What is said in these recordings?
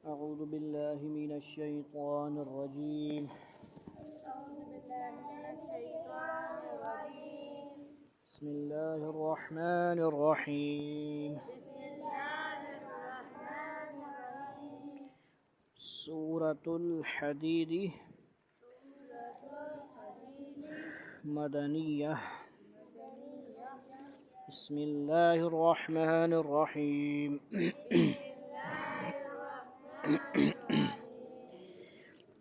أعوذ بالله من الشيطان الرجيم. بسم الله الرحمن الرحيم. سورة الحديد مدنية. بسم الله الرحمن الرحيم.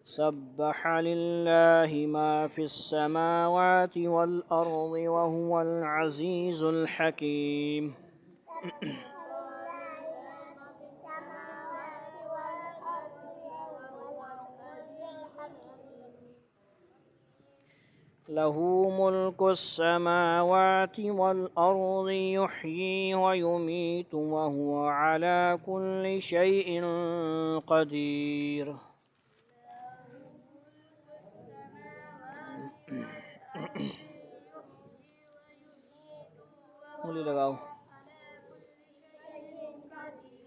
سبح لله ما في السماوات والأرض وهو العزيز الحكيم. له ملك السماوات والأرض يحيي ويميت وهو على كل شيء قدير.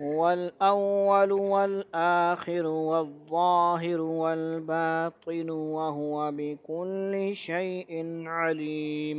هو الأول والآخر والظاهر والباطن وهو بكل شيء عليم.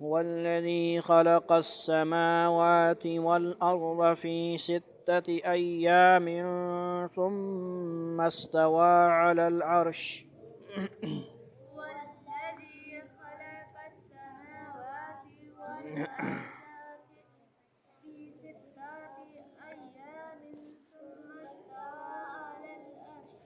والذي خلق السماوات والأرض في 6 أيام ثم استوى على العرش. والذي خلق السماوات والأرض في 6 أيام ثم استوى على العرش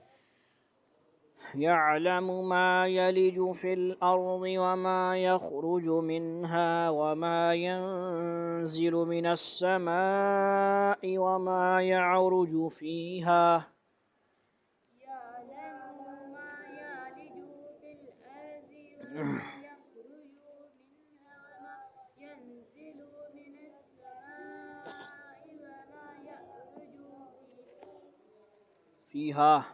يعلم ما يلج في الأرض وما يخرج منها وما ينزل من السماء وما يعرج فيها. يعلم ما يلج في الأرض وما يخرج منها وما ينزل من السماء وما يعرج فيها.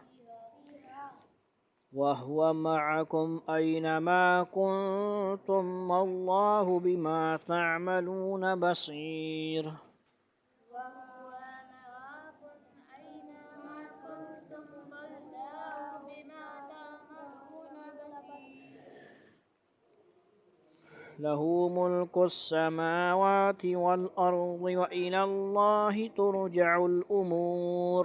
وهو معكم أينما كنتم والله بما تعملون بصير. وهو معكم أينما كنتم والله بما تعملون بصير. له ملك السماوات والأرض وإلى الله ترجع الأمور.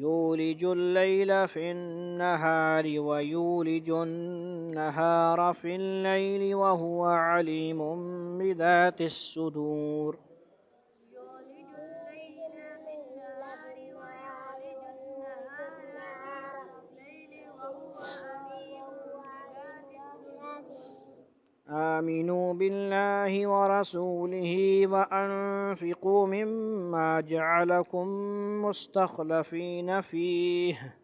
يولج الليل في النهار ويولج النهار في الليل وهو عليم بذات الصدور. آمنوا بالله ورسوله وأنفقوا مما جعلكم مستخلفين فيه.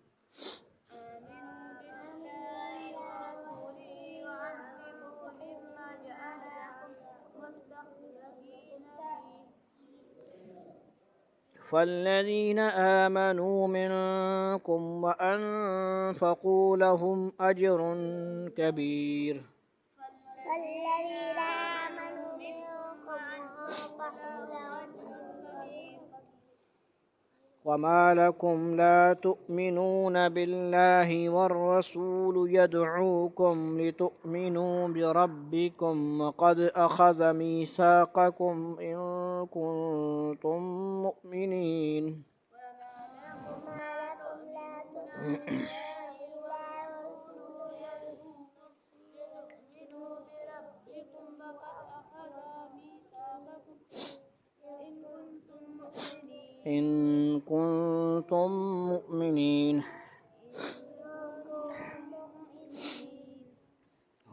فالذين آمنوا منكم وأنفقوا لهم أجر كبير. وما لكم لا تؤمنون بالله والرسول يدعوكم لتؤمنوا بربكم وقد أخذ ميثاقكم إن كنتم مؤمنين. إن كنتم مؤمنين.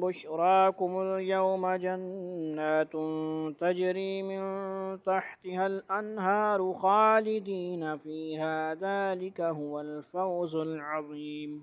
بشراكم اليوم جنات تجري من تحتها الأنهار خالدين فيها ذلك هو الفوز العظيم.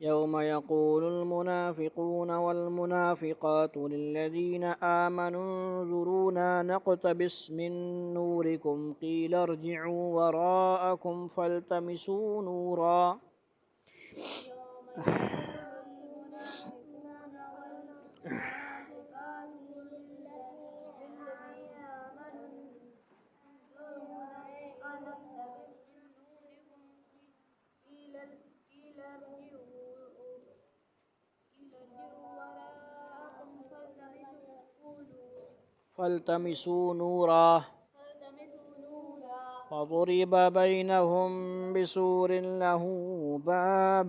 يوم يقول المنافقون والمنافقات للذين آمنوا انظرونا نقتبس من نوركم قيل ارجعوا وراءكم فالتمسوا نورا فالتمسوا نورا فضرب بينهم بسور له باب.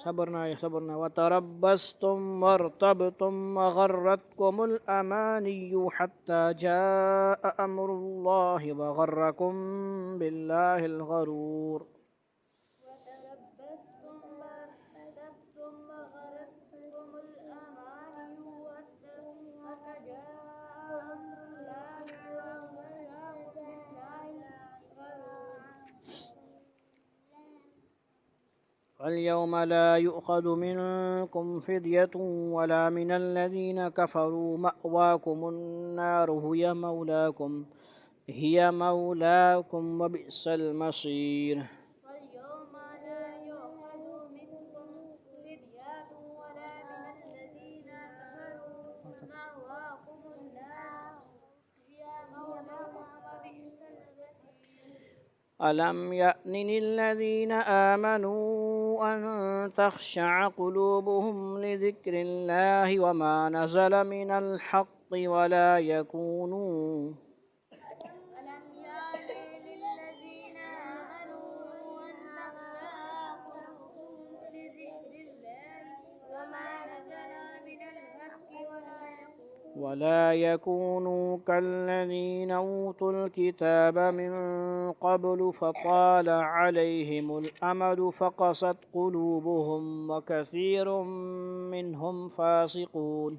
صبرنا وتربصتم وارتبتم وغرتكم الأماني حتى جاء أمر الله وغركم بالله الغرور. فاليوم لا يؤخذ منكم فدية ولا من الذين كفروا مأواكم النار هي مولاكم وبئس المصير. ألم يأن للذين آمنوا أن تخشع قلوبهم لذكر الله وما نزل من الحق ولا يكونوا كالذين أوتوا الكتاب من قبل فطال عليهم الأمد فقست قلوبهم وكثير منهم فاسقون.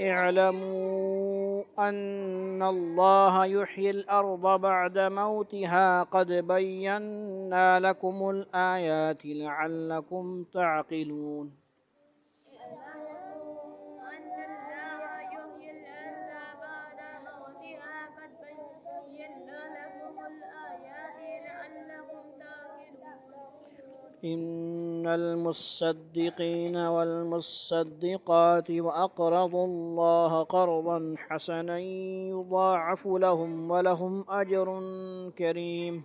اعلموا أن الله يحيي الأرض بعد موتها قد بينا لكم الآيات لعلكم تعقلون. إن المصدقين والمصدقات وأقرضوا الله قرضا حسنا يضاعف لهم ولهم أجر كريم.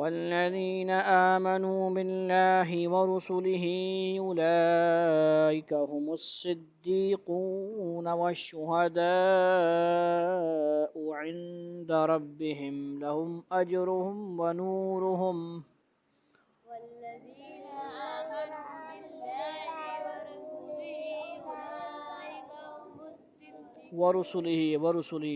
والذين آمنوا بالله ورسله أولئك هم الصديقون والشهداء عند ربهم لهم أجرهم ونورهم. والذين آمنوا بالله ورسله أولئك هم ورسله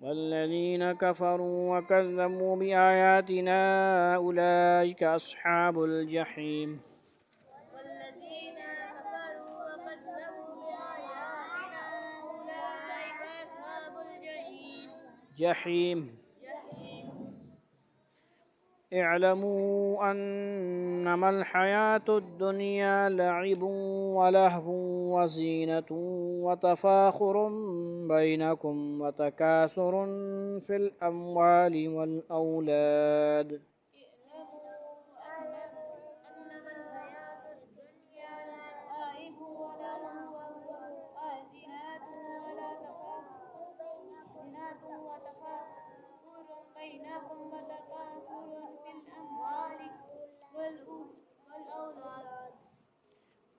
والذين كفروا وكذبوا بآياتنا أولئك أصحاب الجحيم. والذين كفروا وكذبوا بآياتنا أولئك أصحاب الجحيم. جحيم. اعلموا أنما الحياة الدنيا لعب ولهو وزينة وتفاخر بينكم وتكاثر في الأموال والأولاد. أنما الحياة الدنيا لعب ولهو وزينة وتفاخر بينكم وتكاثر في الأموال والأولاد.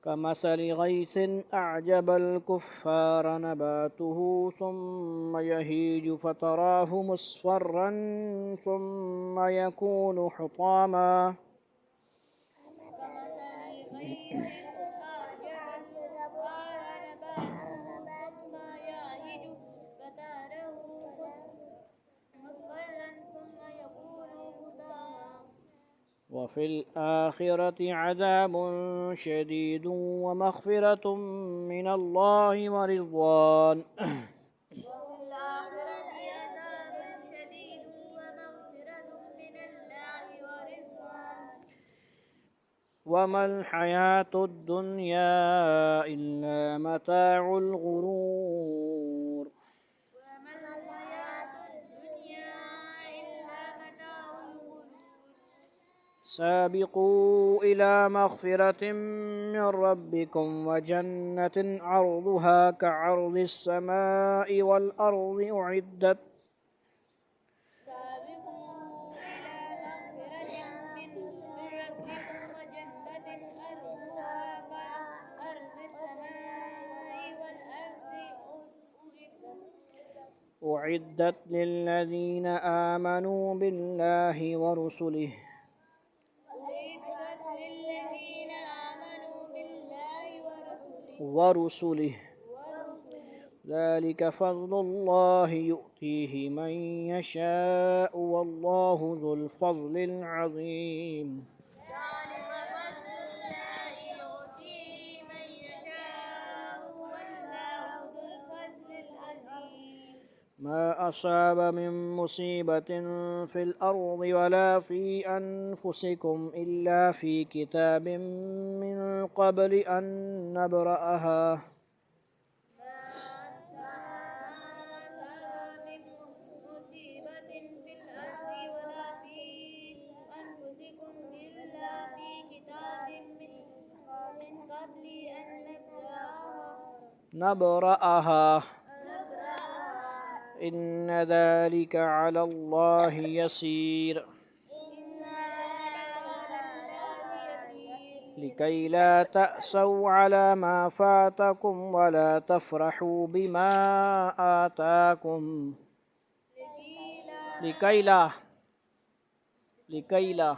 كمثل غيث أعجب الكفار نباته ثم يهيج فتراه مصفرا ثم يكون حطاما. كمثل غيث أعجب الكفار نباته ثم يهيج فتراه مصفرا ثم يكون حطاما. وفي الآخرة عذاب شديد ومغفرة من الله ورضوان. وفي الآخرة عذاب شديد ومغفرة من الله ورضوان. وما الحياة الدنيا إلا متاع الغرور. وما الحياة الدنيا إلا متاع الغرور. سابقوا إلى مغفرة من ربكم وجنة عرضها كعرض السماء والأرض أعدت. سابقوا إلى مغفرة من ربكم وجنة أرضها كأرض السماء والأرض أعدت للذين آمنوا بالله ورسله. أعدت للذين آمنوا بالله ورسله. ورسله ذلك فضل الله يؤتيه من يشاء والله ذو الفضل العظيم. ذلك فضل الله يؤتيه من يشاء والله ذو الفضل العظيم. ما أصاب من مصيبة في الأرض ولا في أنفسكم إلا في كتاب من قبل أن نبرأها. من مصيبة في الأرض ولا في أنفسكم إلا في كتاب من قبل أن نبرأها نبرأها. إن ذلك على الله يسير. إن ذلك على الله يسير. لكي لا تأسوا على ما فاتكم ولا تفرحوا بما آتاكم. لكي لا تأسوا على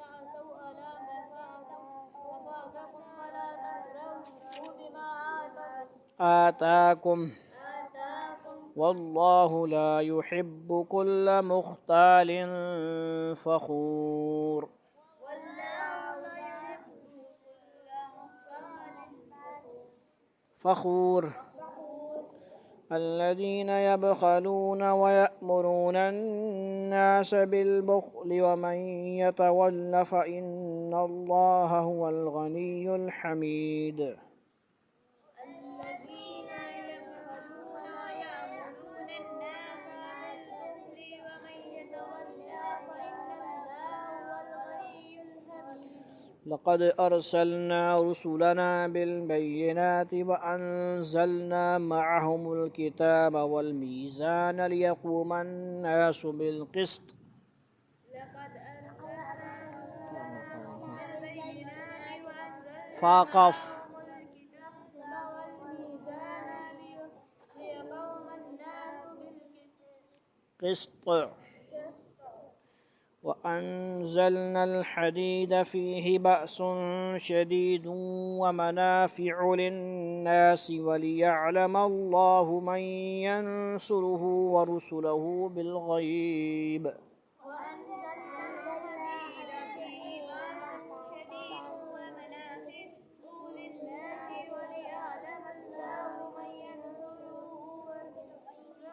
ما فاتكم ولا تفرحوا بما آتاكم آتاكم. والله لا يحب كل مختال فخور. والله لا يحب كل مختال فخور الذين يبخلون ويأمرون الناس بالبخل ومن يتول فإن الله هو الغني الحميد الذين يبخلون ويأمرون الناس بالبخل ومن يتولى فإن الله هو الغني الحميد لقد أرسلنا رسلنا بالبينات وأنزلنا معهم الكتاب والميزان ليقوم الناس بالقسط لقد أرسلنا بالبينات وأنزلنا فاقف معهم الكتاب والميزان ليقوم الناس بالقسط قسط وأنزلنا الحديد فيه بأس شديد ومنافع للناس وليعلم الله من ينصره ورسله بالغيب وأنزلنا الحديد فيه بأس شديد ومنافع للناس وليعلم الله من ينصره ورسوله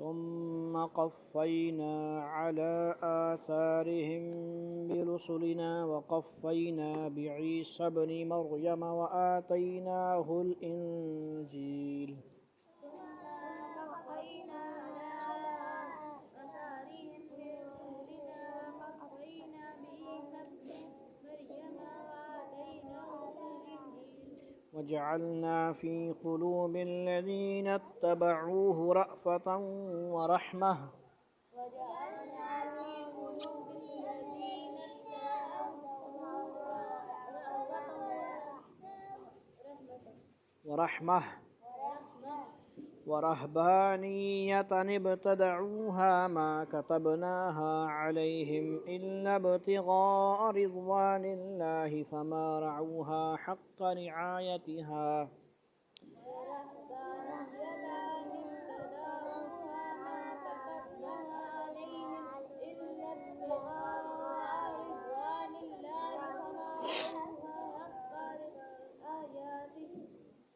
ثم قفينا على آثارهم برسلنا وقفينا بعيسى ابن مريم وآتيناه الإنجيل وجعلنا في قلوب الذين اتبعوه رأفة ورحمة ورهبانية ابتدعوها ما كتبناها عليهم إلا ابتغاء رضوان الله فما رعوها حق رعايتها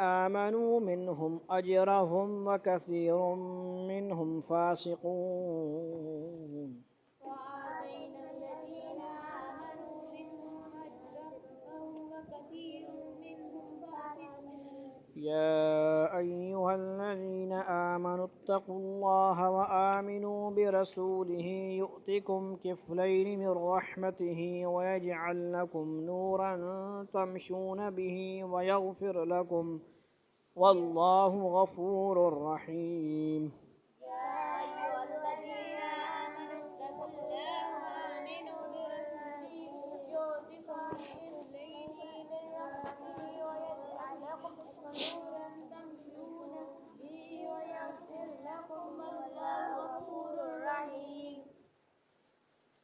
آمنوا منهم أجرهم وكثير منهم فاسقون يا أيها الذين آمنوا اتقوا الله وآمنوا برسوله يؤتكم كفلين من رحمته ويجعل لكم نورا تمشون به ويغفر لكم والله غفور رحيم. يا أيها الذين آمنوا اتقوا الله وآمنوا برسوله يؤتكم كفلين من رحمته ويجعل لكم نورا تمشون به ويغفر لكم والله غفور رحيم.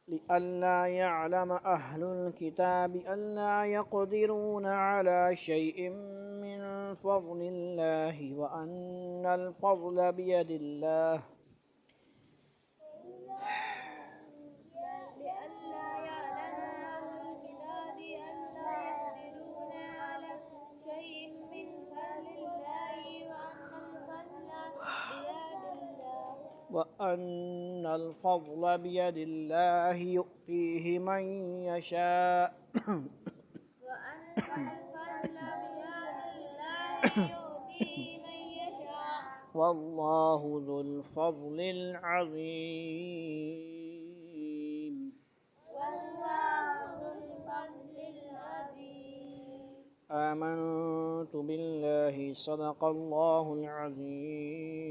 لئلا يعلم أهل الكتاب ألا يقدرون على شيء من فضل الله وأن الفضل بيد الله لئلا يعلم أهل الكتاب ألا يقدرون على شيء من فضل الله وأن الفضل بيد الله يؤتيه من يشاء والله ذو الفضل العظيم. آمنت بالله صدق الله العظيم.